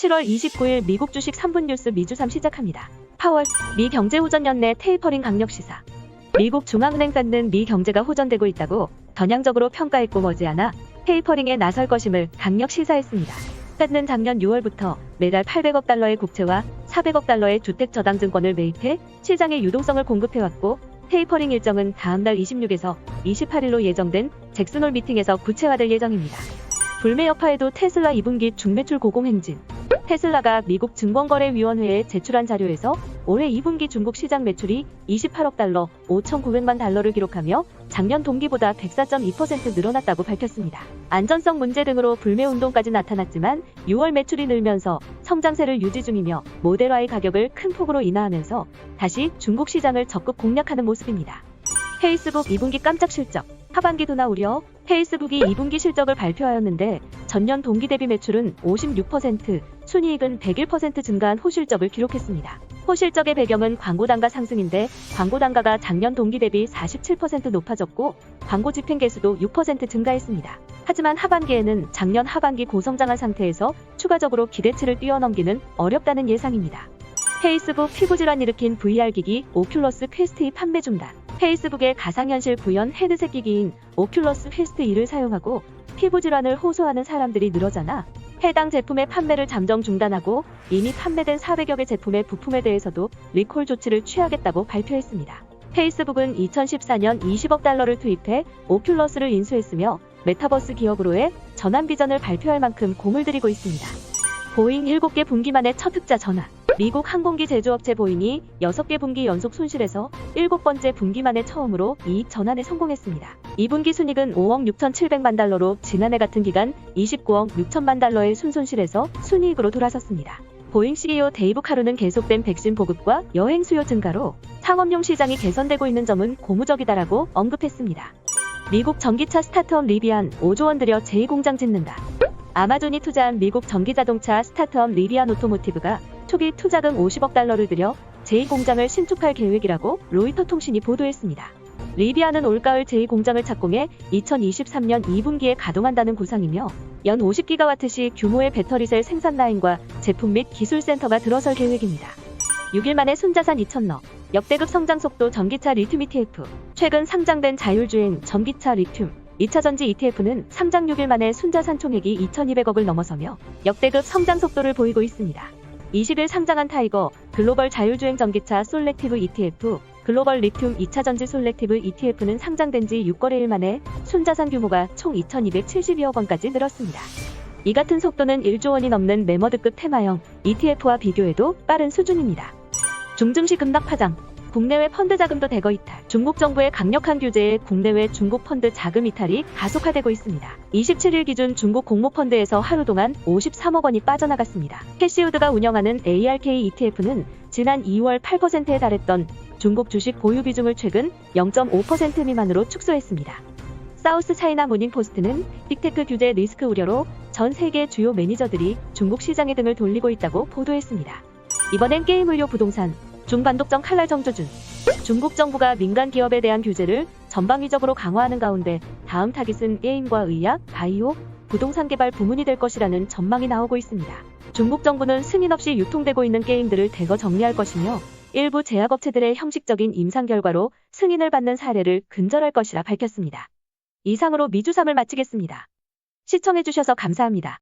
7월 29일 미국 주식 3분 뉴스 미주삼 시작합니다. 파월, 미 경제 호전 연내 테이퍼링 강력 시사. 미국 중앙은행 뺏는 미 경제가 호전되고 있다고 전향적으로 평가했고 머지않아 테이퍼링에 나설 것임을 강력 시사했습니다. 뺏는 작년 6월부터 매달 800억 달러의 국채와 400억 달러의 주택저당증권을 매입해 시장에 유동성을 공급해왔고 테이퍼링 일정은 다음달 26에서 28일로 예정된 잭슨홀 미팅에서 구체화될 예정입니다. 불매 여파에도 테슬라 2분기 중매출 고공행진. 테슬라가 미국 증권거래위원회에 제출한 자료에서 올해 2분기 중국 시장 매출이 28억 달러, 5,900만 달러를 기록하며 작년 동기보다 104.2% 늘어났다고 밝혔습니다. 안전성 문제 등으로 불매 운동까지 나타났지만 6월 매출이 늘면서 성장세를 유지 중이며 모델 Y 가격을 큰 폭으로 인하하면서 다시 중국 시장을 적극 공략하는 모습입니다. 페이스북 2분기 깜짝 실적. 하반기 둔화 우려. 페이스북이 2분기 실적을 발표하였는데 전년 동기 대비 매출은 56%, 순이익은 101% 증가한 호실적을 기록했습니다. 호실적의 배경은 광고 단가 상승인데 광고 단가가 작년 동기 대비 47% 높아졌고 광고 집행 개수도 6% 증가했습니다. 하지만 하반기에는 작년 하반기 고성장한 상태에서 추가적으로 기대치를 뛰어넘기는 어렵다는 예상입니다. 페이스북 피부질환 일으킨 VR 기기 오큘러스 퀘스트 2 판매 중단. 페이스북의 가상현실 구현 헤드셋 기기인 오큘러스 퀘스트 2를 사용하고 피부질환을 호소하는 사람들이 늘어나자 해당 제품의 판매를 잠정 중단하고 이미 판매된 400여 개 제품의 부품에 대해서도 리콜 조치를 취하겠다고 발표했습니다. 페이스북은 2014년 20억 달러를 투입해 오큘러스를 인수했으며 메타버스 기업으로의 전환 비전을 발표할 만큼 공을 들이고 있습니다. 보잉 7개 분기 만에 첫 흑자 전환. 미국 항공기 제조업체 보잉이 6개 분기 연속 손실에서 7번째 분기 만에 처음으로 이익 전환에 성공했습니다. 2분기 순이익은 5억 6,700만 달러로 지난해 같은 기간 29억 6천만 달러의 순손실에서 순이익으로 돌아섰습니다. 보잉 CEO 데이브 카루는 계속된 백신 보급과 여행 수요 증가로 상업용 시장이 개선되고 있는 점은 고무적이다라고 언급했습니다. 미국 전기차 스타트업 리비안 5조 원 들여 제2공장 짓는다. 아마존이 투자한 미국 전기자동차 스타트업 리비안 오토모티브가 초기 투자금 50억 달러를 들여 제2공장을 신축할 계획이라고 로이터 통신이 보도했습니다. 리비안은 올가을 제2공장을 착공해 2023년 2분기에 가동한다는 구상이며 연 50기가와트시 규모의 배터리셀 생산 라인과 제품 및 기술센터가 들어설 계획입니다. 6일 만에 순자산 2,000억. 역대급 성장 속도 전기차 리튬 ETF. 최근 상장된 자율주행 전기차 리튬 2차전지 ETF는 상장 6일 만에 순자산 총액이 2,200억을 넘어서며 역대급 성장 속도를 보이고 있습니다. 20일 상장한 타이거 글로벌 자율주행 전기차 솔렉티브 ETF, 글로벌 리튬 2차전지 솔렉티브 ETF는 상장된 지 6거래일 만에 순자산 규모가 총 2,272억 원까지 늘었습니다. 이 같은 속도는 1조 원이 넘는 매머드급 테마형 ETF와 비교해도 빠른 수준입니다. 중증시 급락 파장. 국내외 펀드 자금도 대거 이탈. 중국 정부의 강력한 규제에 국내외 중국 펀드 자금 이탈이 가속화되고 있습니다. 27일 기준 중국 공모펀드에서 하루 동안 53억 원이 빠져나갔습니다. 캐시우드가 운영하는 ARK ETF는 지난 2월 8%에 달했던 중국 주식 보유 비중을 최근 0.5% 미만으로 축소했습니다. 사우스 차이나 모닝포스트는 빅테크 규제 리스크 우려로 전 세계 주요 매니저들이 중국 시장에 등을 돌리고 있다고 보도했습니다. 이번엔 게임 의료 부동산. 중반독점 칼날 정조준. 중국 정부가 민간 기업에 대한 규제를 전방위적으로 강화하는 가운데 다음 타깃은 게임과 의약, 바이오, 부동산 개발 부문이 될 것이라는 전망이 나오고 있습니다. 중국 정부는 승인 없이 유통되고 있는 게임들을 대거 정리할 것이며 일부 제약업체들의 형식적인 임상 결과로 승인을 받는 사례를 근절할 것이라 밝혔습니다. 이상으로 미주삼을 마치겠습니다. 시청해주셔서 감사합니다.